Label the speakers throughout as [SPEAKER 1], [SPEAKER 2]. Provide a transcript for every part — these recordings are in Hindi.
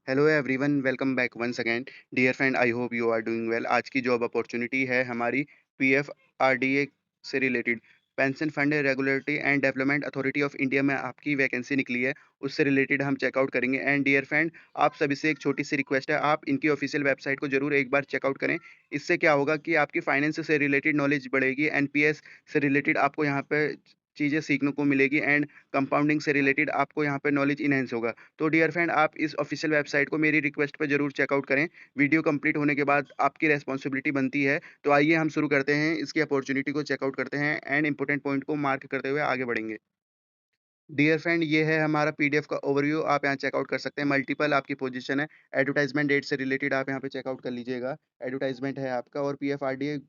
[SPEAKER 1] Hello everyone, welcome back once again. Dear friend, I hope you are doing well. आज की जॉब अपॉर्चुनिटी है हमारी पीएफआरडीए से related. Pension fund regulatory and development authority of India में आपकी वैकेंसी निकली है। उससे रिलेटेड हम चेकआउट करेंगे। एंड डियर फ्रेंड, आप सभी से एक छोटी सी रिक्वेस्ट है, आप इनकी ऑफिशियल वेबसाइट को जरूर एक बार चेकआउट करें। इससे क्या होगा कि आपकी फाइनेंस से रिलेटेड नॉलेज बढ़ेगी, एनपीएस से रिलेटेड आपको यहाँ पे चीज़ें सीखने को मिलेगी, एंड कंपाउंडिंग से रिलेटेड आपको यहाँ पे नॉलेज इनहेंस होगा। तो डियर फ्रेंड, आप इस ऑफिशियल वेबसाइट को मेरी रिक्वेस्ट पे ज़रूर चेकआउट करें। वीडियो कंप्लीट होने के बाद आपकी रिस्पॉन्सिबिलिटी बनती है। तो आइए हम शुरू करते हैं, इसकी अपॉर्चुनिटी को चेकआउट करते हैं एंड इंपॉर्टेंट पॉइंट को मार्क करते हुए आगे बढ़ेंगे। डियर फ्रेंड, ये है हमारा पीडीएफ का ओवरव्यू। आप यहाँ चेकआउट कर सकते हैं। मल्टीपल आपकी पोजीशन है। एडवर्टाइजमेंट डेट से रिलेटेड आप यहाँ पे चेकआउट कर लीजिएगा। एडवर्टाइजमेंट है आपका, और PFRDA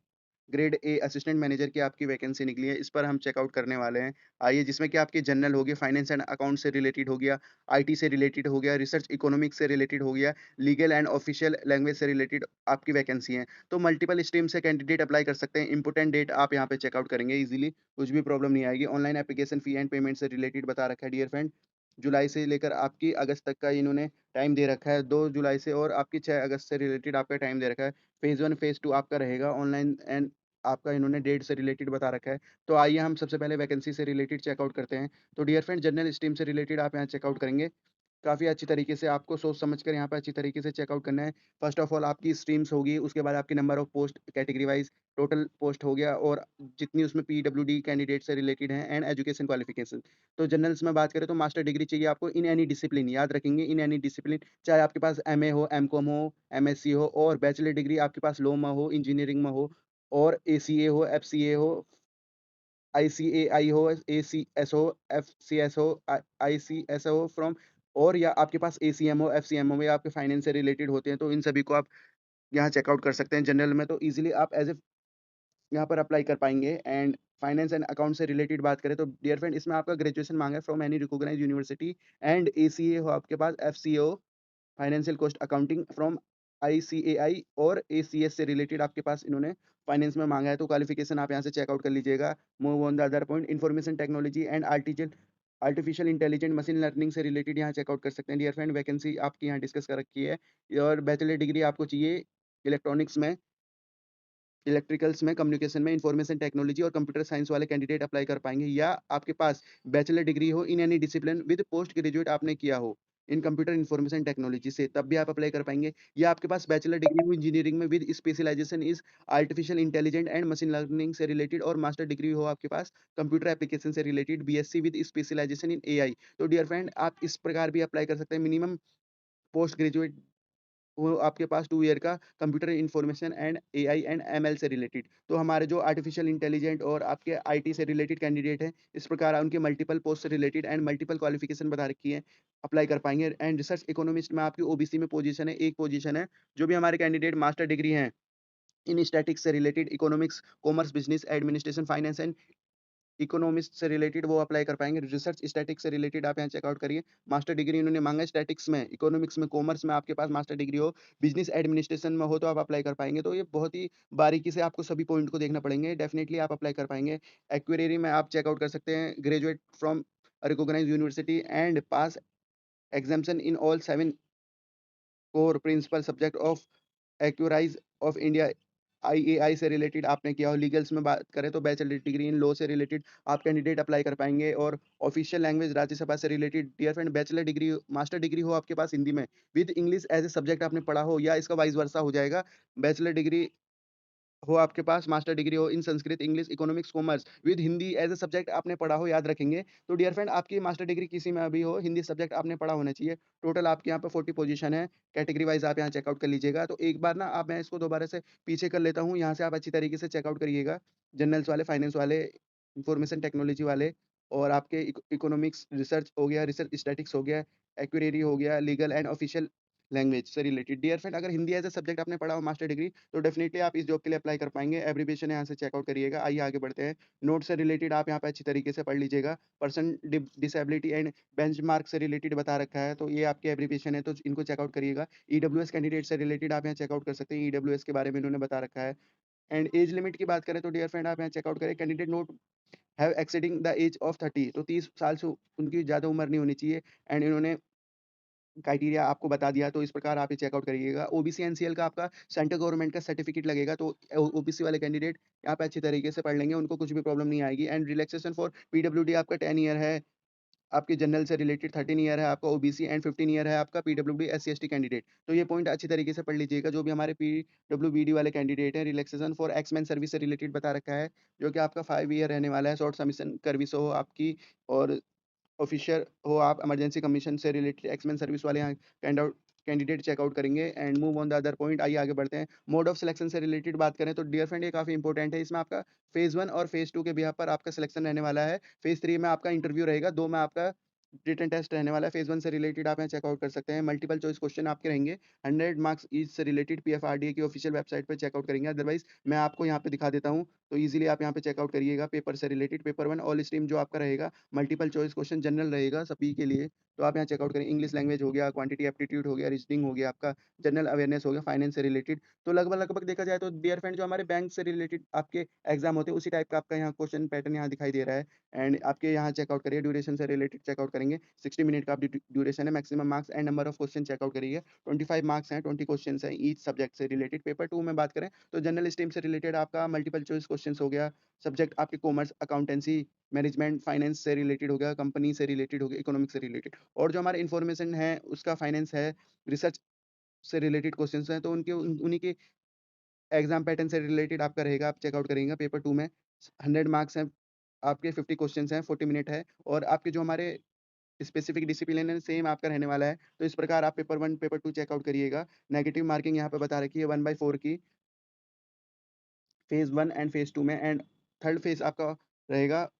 [SPEAKER 1] grade A assistant manager की आपकी वैकेंसी निकली है। इस पर हम चेकआउट करने वाले हैं। आइए, जिसमें कि आपकी जनरल हो गया, फाइनेंस एंड अकाउंट से रिलेटेड हो गया, आईटी से रिलेटेड हो गया, रिसर्च इकोनॉमिक्स से रिलेटेड हो गया, लीगल एंड ऑफिशियल लैंग्वेज से रिलेटेड आपकी वैकेंसी है। तो मल्टीपल स्ट्रीम से कैंडिडेट अप्लाई कर सकते हैं। इंपोर्टेंट डेट आप यहाँ पे चेकआउट करेंगे इजीली, कुछ भी प्रॉब्लम नहीं आएगी। Online application fee and payment से रिलेटेड बता रखा है डियर फ्रेंड। जुलाई से लेकर आपकी अगस्त तक का इन्होंने टाइम दे रखा है, 2 जुलाई से, और आपकी 6 अगस्त से रिलेटेड आपका टाइम दे रखा है। फेज़ 1, फेज़ 2 आपका रहेगा ऑनलाइन, एंड आपका इन्होंने डेट से रिलेटेड बता रखा है। तो आइए हम सबसे पहले वैकेंसी से रिलेटेड चेकआउट करते हैं। तो डियर फ्रेंड, जनरल स्ट्रीम से रिलेटेड आप यहाँ चेकआउट करेंगे। काफ़ी अच्छी तरीके से आपको सोच समझ कर यहाँ पे अच्छी तरीके से चेकआउट करना है। फर्स्ट ऑफ ऑल आपकी स्ट्रीम्स होगी, उसके बाद आपकी number of post category wise total post हो गया, और जितनी उसमें पीडब्ल्यूडी कैंडिडेट से रिलेटेड हैं, एंड एजुकेशन क्वालिफिकेशन। तो जनरल्स में बात करें तो मास्टर डिग्री चाहिए आपको इन एनी डिसिप्लिन, याद रखेंगे, इन एनी डिसिप्लिन। चाहे आपके पास एमए हो, एमकॉम हो, एमएससी हो, और बैचलर डिग्री आपके पास लॉ में हो, इंजीनियरिंग में हो, और एसीए हो, एफसीए हो, आईसीएआई हो, एसीएस हो, एफसीएस हो, आईसीएस हो फ्रॉम, और या आपके पास एसीएम हो, एफसीएम हो, या आपके फाइनेंस से रिलेटेड होते हैं, तो इन सभी को आप यहाँ चेकआउट कर सकते हैं। जनरल में तो इजीली आप एज ए यहाँ पर अप्लाई कर पाएंगे। एंड फाइनेंस एंड अकाउंट से रिलेटेड बात करें तो डियर फ्रेंड, इसमें आपका ग्रेजुएशन मांगा है from any recognised university, and ACA हो आपके पास, FCA financial cost accounting from ICAI, और एसीएस से रिलेटेड आपके पास इन्होंने फाइनेंस में मांगा है। तो क्वालिफिकेशन आप यहाँ से चेकआउट कर लीजिएगा। Move on the other point, information technology and artificial intelligent machine learning से रिलेटेड यहाँ चेकआउट कर सकते हैं। डियर फ्रेंड, वैकेंसी आपकी यहाँ डिस्कस कर रखी है। और बैचलर डिग्री आपको चाहिए इलेक्ट्रॉनिक्स में, इलेक्ट्रिकल्स में, कम्युनिकेशन में, इन्फॉर्मेशन टेक्नोलॉजी और कंप्यूटर साइंस वाले कैंडिडेट अप्लाई कर पाएँगे, या आपके पास बैचलर डिग्री हो in any discipline with post graduate आपने किया हो इन कंप्यूटर इन्फॉर्मेशन टेक्नोलॉजी से, तब भी आप अप्लाई कर पाएँगे। या आपके पास बैचलर डिग्री हो इंजीनियरिंग में with specialization is artificial intelligent and machine learning से रिलेटेड, और मास्टर डिग्री हो आपके पास कंप्यूटर एप्लीकेशन से related, BSc with specialization in AI. तो डियर फ्रेंड, आप इस प्रकार भी अप्लाई कर सकते हैं। मिनिमम पोस्ट ग्रेजुएट वो आपके पास 2 ईयर का computer information and AI and ML से रिलेटेड। तो हमारे जो आर्टिफिशियल इंटेलिजेंट और आपके आईटी से रिलेटेड कैंडिडेट हैं, इस प्रकार उनके मल्टीपल पोस्ट से रिलेटेड एंड मल्टीपल क्वालिफिकेशन बता रखी है, अप्लाई कर पाएँगे। एंड रिसर्च इकोनॉमिस्ट में आपकी ओबीसी में पोजीशन है, एक पोजीशन है। जो भी हमारे कैंडिडेट मास्टर डिग्री हैं इन स्टैटिक्स से related, economics, commerce, business administration, finance and economist से रिलेटेड वो अप्लाई कर पाएँगे। रिसर्च स्टैटिक्स से रिलेटेड आप यहाँ चेकआउट करिए। मास्टर डिग्री इन्होंने माँगा है स्टैटिक्स में, इकोनॉमिक्स में, कॉमर्स में आपके पास मास्टर डिग्री हो, बिज़नेस एडमिनिस्ट्रेशन में हो, तो आप अप्लाई कर पाएँगे। तो ये बहुत ही बारीकी से आपको सभी पॉइंट को देखना पड़ेंगे, डेफिनिटली आप अप्लाई कर पाएँगे। एक्वेरियरी में आप चेकआउट कर सकते हैं, graduate from recognised university and pass exemption in all 7 core principal subject of actuaries of India, IAI से रिलेटेड आपने किया हो। लीगल्स में बात करें तो बैचलर डिग्री इन लॉ से रिलेटेड आप कैंडिडेट अप्लाई कर पाएँगे। और ऑफिशियल लैंग्वेज राज्यसभा से related, dear friend, bachelor degree, master degree हो आपके पास हिंदी में, with English as a subject आपने पढ़ा हो, या इसका वाइस वर्सा हो जाएगा। बैचलर डिग्री हो आपके पास, मास्टर डिग्री हो in Sanskrit, English, economics, commerce with Hindi as a subject आपने पढ़ा हो, याद रखेंगे। तो डियर फ्रेंड, आपकी मास्टर डिग्री किसी में भी हो, हिंदी सब्जेक्ट आपने पढ़ा होना चाहिए। टोटल आपके यहाँ पे 40 पोज़ीशन है, कैटेगरी वाइज़ आप यहाँ चेकआउट कर लीजिएगा। तो एक बार ना आप, मैं इसको दोबारा से पीछे कर लेता हूँ, यहाँ से आप अच्छी तरीके से चेकआउट करिएगा। जनरल्स वाले, फाइनेंस वाले, इन्फॉर्मेशन टेक्नोलॉजी वाले, और आपके इकोनॉमिक्स, रिसर्च हो गया, रिसर्च स्टैटिक्स हो गया, एक्यूरेरी हो गया, लीगल एंड ऑफिशियल लैंग्वेज से रिलेटेड। डियर फ्रेंड, अगर हिंदी एज़ अ सब्जेक्ट आपने पढ़ा हो मास्टर डिग्री, तो डेफिनिटली आप इस जॉब के लिए अप्लाई कर पाएँगे। एब्रिविएशन यहाँ से चेकआउट करिएगा। आइए आगे बढ़ते हैं। नोट से रिलेटेड आप यहाँ पे अच्छी तरीके से पढ़ लीजिएगा। पर्सन डिसेबिलिटी एंड बेंचमार्क से रिलेटेड बता रखा है, तो ये आपकी एब्रिविएशन है, तो इनको चेकआउट करिएगा। ईडब्ल्यूएस कैंडिडेट से रिलेटेड आप यहाँ चेकआउट कर सकते हैं। ईडब्ल्यूएस के बारे में इन्होंने बता रखा है। एंड एज लिमिट की बात करें तो डियर फ्रेंड, आप यहाँ चेकआउट करें। Candidate note have exceeding the age of 30, तो 30 साल से उनकी ज़्यादा उम्र नहीं होनी चाहिए। एंड इन्होंने क्राइटेरिया आपको बता दिया, तो इस प्रकार आप ये चेकआउट करिएगा। ओबीसी एनसीएल का आपका सेंट्रल गवर्नमेंट का सर्टिफिकेट लगेगा, तो ओबीसी वाले कैंडिडेट यहाँ पे अच्छी तरीके से पढ़ लेंगे, उनको कुछ भी प्रॉब्लम नहीं आएगी। एंड रिलैक्सेशन फॉर पीडब्ल्यूडी आपका 10 ईयर है, आपके जनरल से रिलेटेड 13 ईयर है आपका ओबीसी एंड 15 ईयर है आपका पीडब्ल्यूडी एससी/एसटी कैंडिडेट। तो ये पॉइंट अच्छी तरीके से पढ़ लीजिएगा। जो भी हमारे पीडब्ल्यूबीडी वाले कैंडिडेट हैं, रिलैक्सेशन फॉर एक्समेन सर्विस से रिलेटेड बता रखा है, जो कि आपका 5 ईयर रहने वाला है। शॉर्ट सबमिशन सर्विस हो आपकी, और ऑफिशियल हो आप, इमरजेंसी कमीशन से रिलेटेड एक्समेन सर्विस वाले यहाँ कैंडिडेट चेकआउट करेंगे। And move on the other point, आइए आगे बढ़ते हैं। मोड ऑफ सिलेक्शन से रिलेटेड बात करें तो डियर फ्रेंड, ये काफ़ी इंपॉर्टेंट है। इसमें आपका फेज़ 1 और फेज़ 2 के बिहाफ पर आपका सिलेक्शन रहने वाला है। फेज़ 3 में आपका इंटरव्यू रहेगा, 2 में आपका रिटन टेस्ट रहने वाला है। फेज़ 1 से रिलेटेड आप यहाँ चेकआउट कर सकते हैं। मल्टीपल चॉइस क्वेश्चन आपके रहेंगे। 100 मार्क्स ईच से रिलेटेड पीएफआरडीए की ऑफिशियल वेबसाइट पे चेकआउट करेंगे। अदरवाइज़ मैं आपको यहाँ पे दिखा देता हूँ, तो ईज़िली आप यहाँ पे चेकआउट करिएगा। पेपर से रिलेटेड पेपर 1 ऑल स्ट्रीम जो आपका रहेगा, मल्टीपल चॉइस क्वेश्चन जनरल रहेगा सभी के लिए, तो आप यहाँ चेकआउट करें। इंग्लिश लैंग्वेज हो गया, क्वांटिटी एप्टीट्यूड हो गया, रीजनिंग हो गया, आपका जनरल अवेयरनेस हो गया, फाइनेंस से रिलेटेड। तो लगभग देखा जाए तो डियर फ्रेंड, जो हमारे बैंक से रिलेटेड आपके एग्जाम होते हैं, उसी टाइप का आपका यहाँ क्वेश्चन पैटर्न यहाँ दिखाई दे रहा है। एंड आपके यहाँ चेकआउट करिए, ड्यूरेशन से रिलेटेड चेकआउट करेंगे। 60 मिनट का आपकी ड्यूरेशन है। Maximum marks and number of question checkout करिए। 25 मार्क्स हैं, 20 क्वेश्चन हैं ईच सब्जेक्ट से रिलेटेड। पेपर 2 में बात करें तो जनरल स्ट्रीम से रिलेटेड आपका मल्टीपल चॉइस क्वेश्चन हो गया। सब्जेक्ट आपके कॉमर्स, अकाउंटेंसी, मैनेजमेंट, फाइनेंस से रिलेटेड हो गया, कंपनी से रिलेटेड हो गया, इकोनॉमिक्स से रिलेटेड। और जो हमारे इन्फॉर्मेशन है उसका फाइनेंस है, रिसर्च से रिलेटेड क्वेश्चंस हैं, तो उन्हीं के एग्जाम पैटर्न से रिलेटेड आपका रहेगा, आप चेकआउट करेंगे। पेपर 2 में 100 मार्क्स हैं, आपके 50 क्वेश्चंस हैं, 40 मिनट है। और आपके जो हमारे स्पेसिफिक डिसिप्लिन है, सेम आपका रहने वाला है। तो इस प्रकार आप पेपर 1, पेपर 2 चेकआउट करिएगा। नेगेटिव मार्किंग यहाँ पे बता रखी है 1/4 की, फेज़ 1 एंड फेज़ 2 में। एंड थर्ड फेज़ आपका रहेगा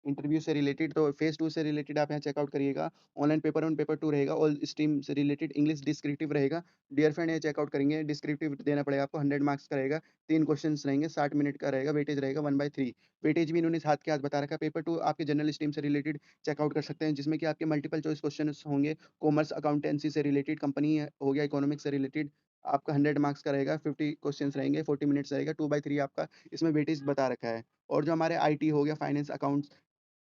[SPEAKER 1] इंटरव्यू से रिलेटेड, तो फेज़ 2 से रिलेटेड आप यहाँ चेकआउट करिएगा। ऑनलाइन पेपर 1, पेपर 2 रहेगा, ऑल स्ट्रीम से रिलेटेड इंग्लिश डिस्क्रिप्टिव रहेगा। डियर फ्रेंड, ये चेकआउट करेंगे, डिस्क्रिप्टिव देना पड़ेगा आपको, 100 मार्क्स का रहेगा, 3 क्वेश्चंस रहेंगे, 60 मिनट का रहेगा, वेटेज रहेगा 1/3। वेटेज भी इन्होंने हाथ के हाथ बता रखा है। पेपर 2 आपके जनरल स्ट्रीम से रिलेटेड चेकआउट कर सकते हैं, जिसमें कि आपके मल्टीपल चॉइस क्वेश्चंस होंगे, कॉमर्स, अकाउंटेंसी से रिलेटेड, कंपनी हो गया, इकोनॉमिक्स से रिलेटेड। आपका 100 मार्क्स का रहेगा, 50 क्वेश्चंस रहेंगे, 40 मिनट्स रहेगा, 2/3 आपका इसमें वेटेज बता रखा है। और जो हमारे आईटी हो गया, फाइनेंस, अकाउंट्स,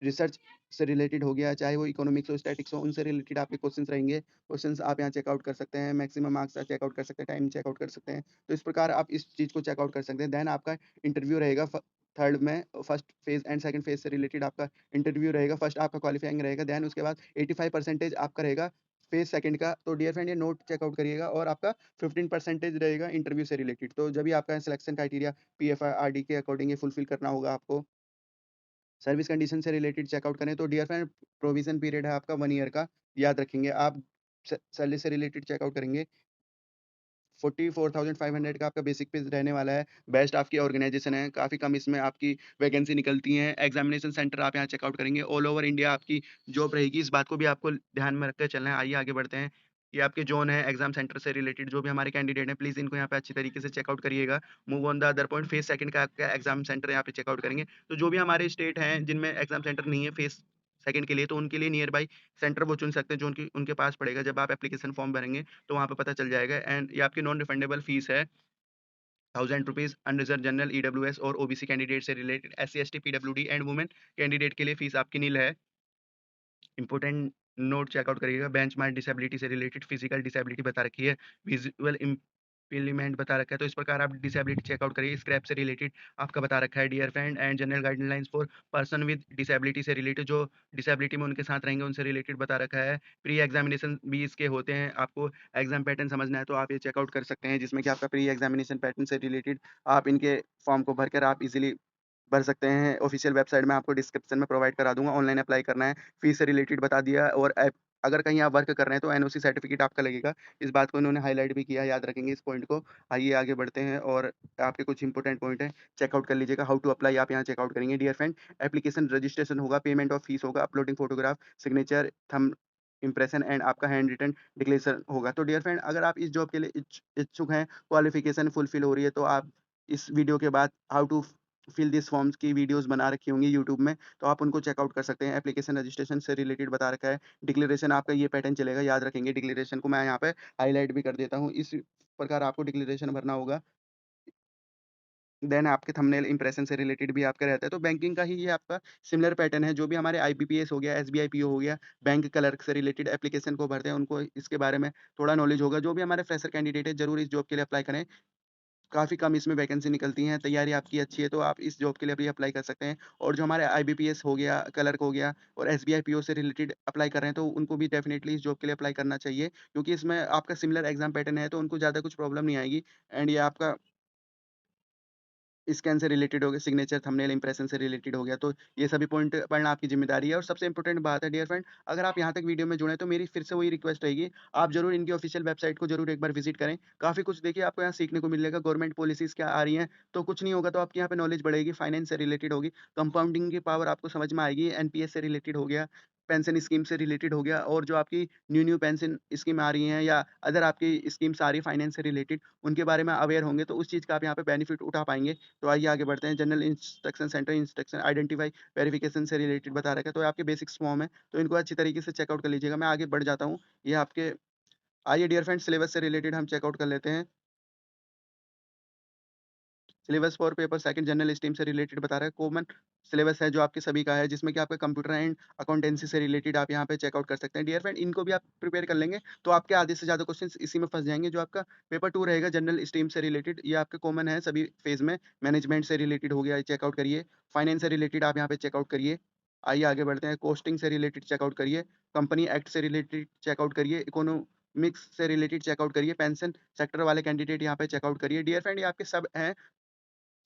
[SPEAKER 1] रिसर्च से रिलेटेड हो गया, चाहे वो इकोनॉमिक्स हो, स्टैटिक्स हो, उनसे रिलेटेड आपके क्वेश्चंस रहेंगे। क्वेश्चंस आप यहाँ चेकआउट कर सकते हैं, मैक्सिमम मार्क्स का चेकआउट कर सकते हैं, टाइम चेकआउट कर सकते हैं। तो इस प्रकार आप इस चीज़ को चेकआउट कर सकते हैं। देन आपका इंटरव्यू रहेगा थर्ड में, first phase and second phase से रिलेटेड आपका इंटरव्यू रहेगा। फर्स्ट आपका क्वालिफाइंग रहेगा, देन उसके बाद 85% आपका रहेगा फेज़ सेकंड का। तो डियर फ्रेंड, ये नोट चेकआउट करिएगा। और आपका 15% रहेगा इंटरव्यू से रिलेटेड। तो जब भी आपका सिलेक्शन क्राइटेरिया पीएफआरडी के अकॉर्डिंग ये फुलफिल करना होगा आपको। सर्विस कंडीशन से रिलेटेड चेकआउट करें तो डियर फ्रेंड, प्रोविज़न पीरियड है आपका 1 ईयर का, याद रखेंगे आप। सैलरी से रिलेटेड चेकआउट करेंगे, 44,500 का आपका बेसिक पे रहने वाला है। बेस्ट आपकी ऑर्गेनाइजेशन है, काफ़ी कम इसमें आपकी वैकेंसी निकलती हैं। एग्जामिनेशन सेंटर आप यहाँ चेकआउट करेंगे, ऑल ओवर इंडिया आपकी जॉब रहेगी, इस बात को भी आपको ध्यान में रखकर चलना है। आइए आगे बढ़ते हैं। ये आपके जोन है एग्जाम सेंटर से रिलेटेड, जो भी हमारे कैंडिडेट हैं, प्लीज़ इनको यहाँ पे अच्छी तरीके से चेकआउट करिएगा। Move on the other point, phase second का आपका एग्जाम सेंटर यहाँ पे चेकआउट करेंगे। तो जो भी हमारे स्टेट हैं जिनमें एग्जाम सेंटर नहीं है फेज सेकंड के लिए, तो उनके लिए नियर बाई सेंटर वो चुन सकते हैं जो उनकी उनके पास पड़ेगा। जब आप एप्लीकेशन फॉर्म भरेंगे तो वहाँ पे पता चल जाएगा। एंड ये आपकी नॉन रिफंडेबल फीस है, ₹1000 अनरिजर्व जनरल, ईडब्ल्यूएस और ओबीसी कैंडिडेट से related. SC, ST, PWD and women candidate के लिए फीस आपकी निल है। इंपॉर्टेंट नोट चेकआउट करिएगा, बेंचमार्क डिसेबिलिटी से रिलेटेड फिजिकल डिसेबिलिटी बता रखी है, विजुअल इम्प्लीमेंट बता रखा है, तो इस प्रकार आप डिसेबिलिटी चेकआउट करिए। स्क्रैप से रिलेटेड आपका बता रखा है dear friend. And general guidelines for person with disability से रिलेटेड, जो डिसेबिलिटी में उनके साथ रहेंगे उनसे रिलेटेड बता रखा है। प्री एग्जामिनेशन भी इसके होते हैं, आपको एग्जाम पैटर्न समझना है तो आप ये चेकआउट कर सकते हैं, जिसमें कि आपका प्री एग्जामिनेशन पैटर्न से रिलेटेड आप इनके फॉर्म को भरकर आप इजीली भर सकते हैं। ऑफ़िशियल वेबसाइट मैं आपको डिस्क्रिप्शन में प्रोवाइड करा दूँगा, ऑनलाइन अप्लाई करना है, फ़ीस से रिलेटेड बता दिया। और अगर कहीं आप वर्क कर रहे हैं तो एनओसी सर्टिफ़िकेट आपका लगेगा। इस बात को इन्होंने हाइलाइट भी किया है, याद रखेंगे इस पॉइंट को। आइए आगे बढ़ते हैं, और आपके कुछ इंपोर्टेंट पॉइंट हैं, चेकआउट कर लीजिएगा। हाउ टू अप्लाई आप यहाँ चेकआउट करेंगे डियर फ्रेंड। एप्लीकेशन रजिस्ट्रेशन होगा, पेमेंट ऑफ फ़ीस होगा, uploading photograph, signature, thumb impression and आपका हैंड रिटन डिक्लेरेशन होगा। तो डियर फ्रेंड, अगर आप इस जॉब के लिए इच्छुक हैं, क्वालिफ़िकेशन फुलफ़िल हो रही है, तो आप इस वीडियो के बाद how to fill this forms की वीडियोज़ बना रखी होंगी यूट्यूब में, तो आप उनको चेकआउट कर सकते हैं। एप्लीकेशन रजिस्ट्रेशन से रिलेटेड बता रखा है। डिक्लेरेशन आपका ये पैटर्न चलेगा, याद रखेंगे। डिक्लेरेशन को मैं यहाँ पे हाइलाइट भी कर देता हूँ। इस प्रकार आपको डिक्लेरेशन भरना होगा। देन आपके थंबनेल इंप्रेशन से रिलेटेड भी आपका रहता है। तो बैंकिंग का ही ये आपका सिमिलर पैटर्न है, जो भी हमारे आईबीपीएस हो गया, एसबीआई पीओ हो गया, बैंक क्लर्क से रिलेटेड एप्लीकेशन को भरते हैं, उनको इसके बारे में थोड़ा नॉलेज होगा। जो भी हमारे फ्रेशर कैंडिडेट है, ज़रूर इस जॉब के लिए अप्लाई करें। काफ़ी कम इसमें वैकेंसी निकलती हैं, तैयारी आपकी अच्छी है तो आप इस जॉब के लिए भी अप्लाई कर सकते हैं। और जो हमारे आईबीपीएस हो गया, क्लर्क हो गया और एसबीआई पीओ से रिलेटेड अप्लाई कर रहे हैं, तो उनको भी डेफ़िनिटली इस जॉब के लिए अप्लाई करना चाहिए, क्योंकि इसमें आपका सिमिलर एग्ज़ाम पैटर्न है, तो उनको ज़्यादा कुछ प्रॉब्लम नहीं आएगी। एंड ये आपका स्कैन से रिलेटेड हो गया, सिग्नेचर, थंबनेल, इंप्रेशन से रिलेटेड हो गया, तो ये सभी पॉइंट पढ़ना आपकी ज़िम्मेदारी है। और सबसे इम्पोर्टेंट बात है डियर फ्रेंड, अगर आप यहाँ तक वीडियो में जुड़े हैं, तो मेरी फिर से वही रिक्वेस्ट रहेगी, आप ज़रूर इनकी ऑफ़िशियल वेबसाइट को ज़रूर एक बार विज़िट करें। काफ़ी कुछ देखिए आपको यहाँ सीखने को मिलेगा, गवर्नमेंट पॉलिसीज़ क्या आ रही हैं, तो कुछ नहीं होगा तो आपकी यहाँ पे नॉलेज बढ़ेगी, फाइनेंस से रिलेटेड होगी, कंपाउंडिंग की पावर आपको समझ में आएगी, एनपीएस से रिलेटेड हो गया, पेंशन स्कीम से रिलेटेड हो गया और जो आपकी न्यू पेंशन स्कीम आ रही हैं या अदर आपकी स्कीम्स आ रही है फाइनेंस से रिलेटेड, उनके बारे में अवेयर होंगे, तो उस चीज़ का आप यहाँ पे बेनिफिट उठा पाएँगे। तो आइए आगे बढ़ते हैं। General instruction centre instruction identify verification से रिलेटेड बता रखा है, तो ये आपके बेसिक्स फॉर्म है, तो इनको अच्छी तरीके से चेकआउट कर लीजिएगा। मैं आगे बढ़ जाता हूँ। ये आपके आइए डियर फ्रेंड्स, सिलेबस से रिलेटेड हम चेकआउट कर लेते हैं। Syllabus for paper second general stream से रिलेटेड बता रहा है। कॉमन सिलेबस है जो आपके सभी का है, जिसमें कि आपका कंप्यूटर एंड अकाउंटेंसी से रिलेटेड आप यहाँ पे चेकआउट कर सकते हैं। डियर फ्रेंड, इनको भी आप प्रिपेयर कर लेंगे, तो आपके आधे से ज़्यादा क्वेश्चंस इसी में फँस जाएँगे। जो आपका पेपर 2 रहेगा जनरल स्ट्रीम से रिलेटेड, ये आपके कॉमन है सभी फेज़ में। मैनेजमेंट से रिलेटेड हो गया, ये चेकआउट करिए। फाइनेंस से रिलेटेड आप यहाँ पे चेकआउट करिए। आइए आगे बढ़ते हैं। कॉस्टिंग से रिलेटेड चेकआउट करिए। कंपनी एक्ट से रिलेटेड चेकआउट करिए। इकोनॉमिक्स से रिलेटेड चेकआउट करिए। पेंशन सेक्टर वाले कैंडिडेट यहाँ पे चेकआउट करिए। डियर फ्रेंड, ये आपके सब हैं,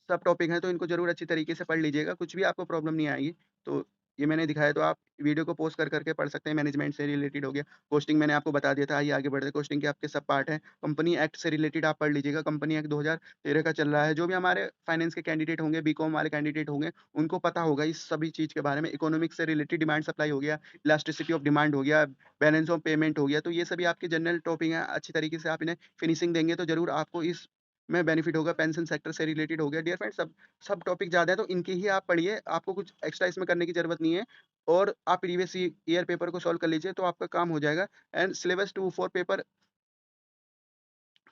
[SPEAKER 1] सब टॉपिक हैं, तो इनको ज़रूर अच्छी तरीके से पढ़ लीजिएगा, कुछ भी आपको प्रॉब्लम नहीं आएगी। तो ये मैंने दिखाया, तो आप वीडियो को पॉज़ कर के पढ़ सकते हैं। मैनेजमेंट से रिलेटेड हो गया, कॉस्टिंग मैंने आपको बता दिया था। आइए आगे बढ़ते हैं, कॉस्टिंग के आपके सब पार्ट हैं। कंपनी एक्ट से रिलेटेड आप पढ़ लीजिएगा, कंपनी एक्ट 2013 का चल रहा है। जो भी हमारे फाइनेंस के कैंडिडेट होंगे, बीकॉम वाले कैंडिडेट होंगे, उनको पता होगा इस सभी चीज़ के बारे में। इकोनॉमिक्स से रिलेटेड डिमांड सप्लाई हो गया, इलास्टिसिटी ऑफ डिमांड हो गया, बैलेंस ऑफ पेमेंट हो गया, तो ये सभी आपके जनरल टॉपिक हैं। अच्छी तरीके से आप इन्हें फिनिशिंग देंगे, तो ज़रूर आपको इस में बेनिफिट होगा। पेंशन सेक्टर से रिलेटेड हो गया। डियर फ्रेंड्स, सब सब टॉपिक ज़्यादा है, तो इनके ही आप पढ़िए, आपको कुछ एक्स्ट्रा इसमें करने की ज़रूरत नहीं है और आप प्रीवियस ईयर पेपर को सॉल्व कर लीजिए, तो आपका काम हो जाएगा। एंड सिलेबस 2 फॉर पेपर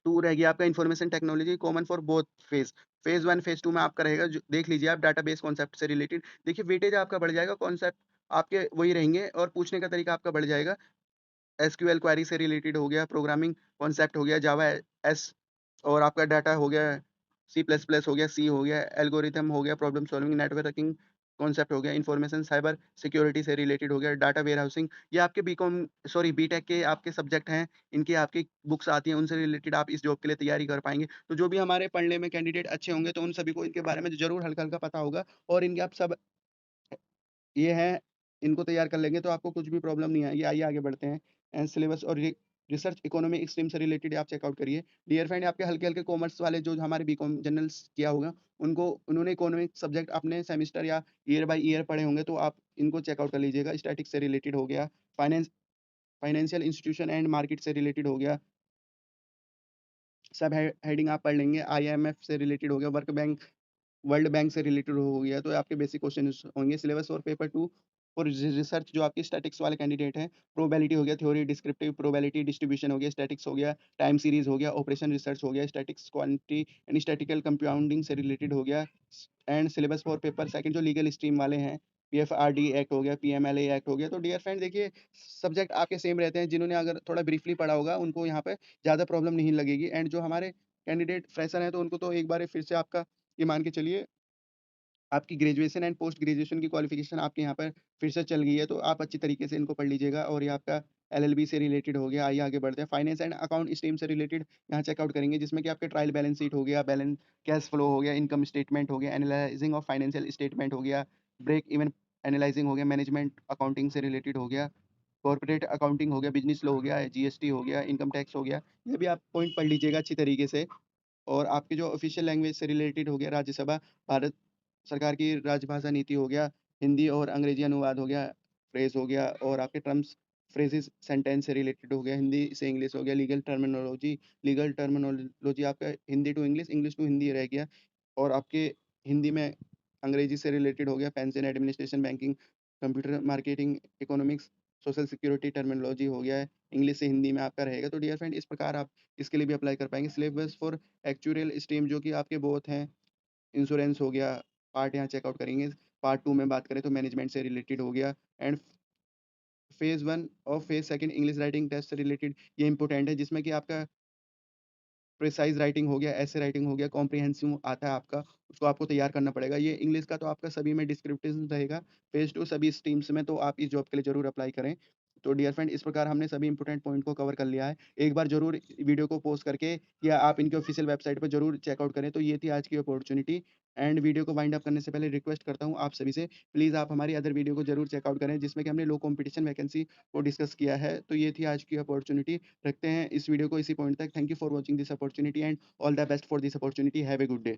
[SPEAKER 1] 2 रह गया आपका information technology, common for both phase. Phase 1, phase 2 में आपका रहेगा, जो देख लीजिए आप डेटाबेस कॉन्सेप्ट से रिलेटेड। देखिए वेटेज आपका बढ़ जाएगा, कॉन्सेप्ट आपके वही रहेंगे और पूछने का तरीका आपका बढ़ जाएगा। एसक्यूएल क्वेरी से रिलेटेड हो गया, प्रोग्रामिंग कॉन्सेप्ट हो गया, जावा एस और आपका डाटा हो गया, सी प्लस प्लस हो गया, सी हो गया, एल्गोरिथम हो गया, प्रॉब्लम सॉल्विंग, नेटवर्किंग कॉन्सेप्ट हो गया, इन्फॉर्मेशन साइबर सिक्योरिटी से रिलेटेड हो गया, डाटा वेयरहाउसिंग। ये आपके बीटेक के आपके सब्जेक्ट हैं, इनकी आपकी बुक्स आती हैं, उनसे रिलेटेड आप इस जॉब के लिए तैयारी कर पाएँगे। तो जो भी हमारे पढ़ने में कैंडिडेट अच्छे होंगे, तो उन सभी को इनके बारे में ज़रूर हल्का-हल्का पता होगा और इनके आप सब ये हैं, इनको तैयार कर लेंगे तो आपको कुछ भी प्रॉब्लम नहीं आएगी। आइए आगे बढ़ते हैं। सिलेबस और रिसर्च इकोनॉमी स्ट्रीम से रिलेटेड आप चेकआउट करिए। डियर फ्रेंड, आपके हल्के-हल्के कॉमर्स वाले जो हमारे बीकॉम जनरल्स किया होगा, उनको उन्होंने इकोनॉमिक सब्जेक्ट अपने सेमेस्टर या ईयर बाय ईयर पढ़े होंगे, तो आप इनको चेकआउट कर लीजिएगा। स्टैटिस्टिक्स से रिलेटेड हो गया, फाइनेंशियल इंस्टीट्यूशन एंड मार्केट से रिलेटेड हो गया। सब हेडिंग आप पढ़ लेंगे। आईएमएफ से रिलेटेड हो गया, वर्ल्ड बैंक से रिलेटेड हो गया, तो आपके बेसिक क्वेश्चंस होंगे। सिलेबस और पेपर 2 और रिसर्च जो आपके स्टैटिक्स वाले कैंडिडेट हैं, प्रोबेबिलिटी हो गया, थ्योरी, डिस्क्रिप्टिव प्रोबेबिलिटी, डिस्ट्रीब्यूशन हो गया, स्टैटिक्स हो गया, टाइम सीरीज हो गया, ऑपरेशन रिसर्च हो गया, statics quantity and statistical compounding से रिलेटेड हो गया। And syllabus for paper second जो लीगल स्ट्रीम वाले हैं, पीएफआरडी एक्ट हो गया, पीएमएलए एक्ट हो गया। तो डियर फ्रेंड, देखिए सब्जेक्ट आपके सेम रहते हैं, जिन्होंने अगर थोड़ा ब्रीफली पढ़ा होगा, उनको यहाँ पे ज़्यादा प्रॉब्लम नहीं लगेगी। एंड जो हमारे कैंडिडेट फ्रेशर हैं, तो उनको तो एक बार फिर से आपका ये मान के चलिए, आपकी ग्रेजुएशन एंड पोस्ट ग्रेजुएशन की क्वालिफ़िकेशन आपके यहाँ पर फिर से चल गई है, तो आप अच्छी तरीके से इनको पढ़ लीजिएगा और ये आपका एलएलबी से रिलेटेड हो गया। आइए आगे बढ़ते हैं। फाइनेंस एंड अकाउंट स्ट्रीम से रिलेटेड यहाँ चेकआउट करेंगे, जिसमें कि आपके ट्रायल बैलेंस शीट हो गया, बैलेंस कैश फ्लो हो गया, इनकम स्टेटमेंट हो गया, एनालाइज़िंग ऑफ फाइनेंशियल स्टेटमेंट हो गया, ब्रेक इवन एनालाइज़िंग हो गया, मैनेजमेंट अकाउंटिंग से रिलेटेड हो गया, कॉर्पोरेट अकाउंटिंग हो गया, बिज़नेस लॉ हो गया, जीएसटी हो गया, इनकम टैक्स हो गया। ये भी आप पॉइंट पढ़ लीजिएगा अच्छी तरीके से। और आपकी जो ऑफ़िशियल लैंग्वेज से रिलेटेड हो गया, राज्यसभा, भारत सरकार की राजभाषा नीति हो गया, हिंदी और अंग्रेजी अनुवाद हो गया, फ्रेज़ हो गया और आपके टर्म्स, फ्रेज़ेज़, सेंटेंस से रिलेटेड हो गया, हिंदी से इंग्लिश हो गया, लीगल टर्मिनोलॉजी आपका Hindi to English, English to Hindi रह गया और आपके हिंदी में अंग्रेजी से रिलेटेड हो गया, pension administration, banking, computer marketing, economics, social security terminology हो गया है, इंग्लिश से हिंदी में आपका रहेगा। तो डियर फ्रेंड, इस प्रकार आप इसके लिए भी अप्लाई कर पाएँगे। सिलेबस फॉर एक्चुअरियल स्ट्रीम जो कि आपके बोथ हैं, इंश्योरेंस हो गया, पार्ट यहाँ चेकआउट करेंगे। पार्ट 2 में बात करें तो मैनेजमेंट से रिलेटेड हो गया एंड फेज़ 1 और फेज़ 2 इंग्लिश राइटिंग टेस्ट से रिलेटेड ये इम्पोर्टेंट है जिसमें कि आपका प्रिसाइज़ राइटिंग हो गया, एसे राइटिंग हो गया, कॉम्प्रिहेंसिव आता है आपका, उसको आपको तैयार करना पड़ेगा। ये इंग्लिश का तो आपका सभी में डिस्क्रिप्टिव रहेगा, फेज़ 2 सभी स्ट्रीम्स में, तो आप इस जॉब के लिए ज़रूर अप्लाई करें। तो डियर फ्रेंड, इस प्रकार हमने सभी इम्पोर्टेंट पॉइंट को कवर कर लिया है। एक बार ज़रूर वीडियो को पॉज़ करके या आप इनके ऑफ़िशियल वेबसाइट पे ज़रूर चेकआउट करें। तो ये थी आज की अपॉर्च्युनिटी एंड वीडियो को वाइंड अप करने से पहले रिक्वेस्ट करता हूँ आप सभी से, प्लीज़ आप हमारी अदर वीडियो को ज़रूर चेकआउट करें, जिसमें कि हमने लो कॉम्पिटिशन वैकेंसी को डिस्कस किया है। तो ये थी आज की अपॉर्च्युनिटी। रखते हैं इस वीडियो को इसी पॉइंट तक। Thank you for watching this opportunity and all the best for this opportunity. Have a good day.